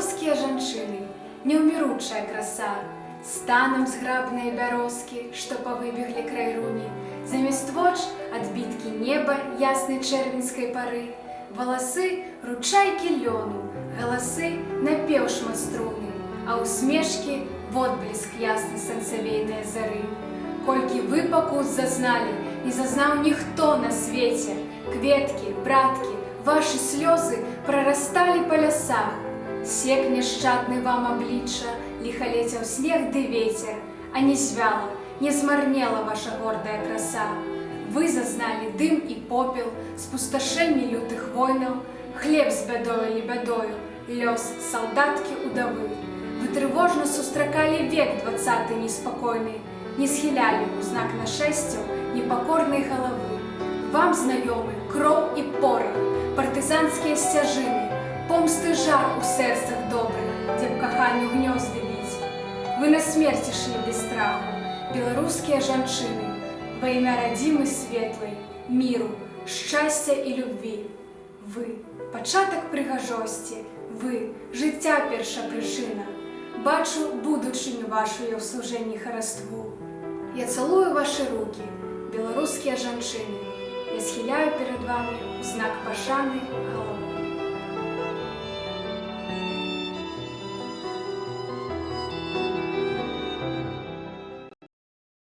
Белорусские жанчыны, неумиручая краса, станом зграбные бярозкі, што павыбеглі край руні, замест воч адбіткі неба яснай чэрвеньскай пары, валасы ручайкі лёну, галасы напеў шматструны, а усмешкі водбліск ясны санцавейнай зары. Колькі вы пакут зазналі, не зазнаў ніхто на свеце, кветкі, браткі, вашы слёзы прарасталі па лясах. Сек няшчадны вам аблічча, ліхалецяў снег ды вецер, а не звяла, не змарнела ваша гордая краса. Вы зазналі дым і попел, спусташэнні лютых войнаў, хлеб з бядою і бядою, лёс салдаткі удавы. Вы трывожна сустракалі век 20-й неспакойны, не схілялі ў знак нашэсцяў непакорнай галавы. Вам знаёмы кроў і порах, партызанскія сцяжыны, помсты жар у сэрцах добрых, дзе б каханню гнёзды біць. Вы на смерці шлі без страху, беларускія жанчыны, во імя радзімы светлай, міру, шчасця і любві. Вы пачатак прыгажосці, вы жыцця першапрычына. Бачу будучыню вашу я ў служэнні хараству. Я цалую ваши руки, беларускія жанчыны. Я схіляю перед вами у знак пашаны галаву.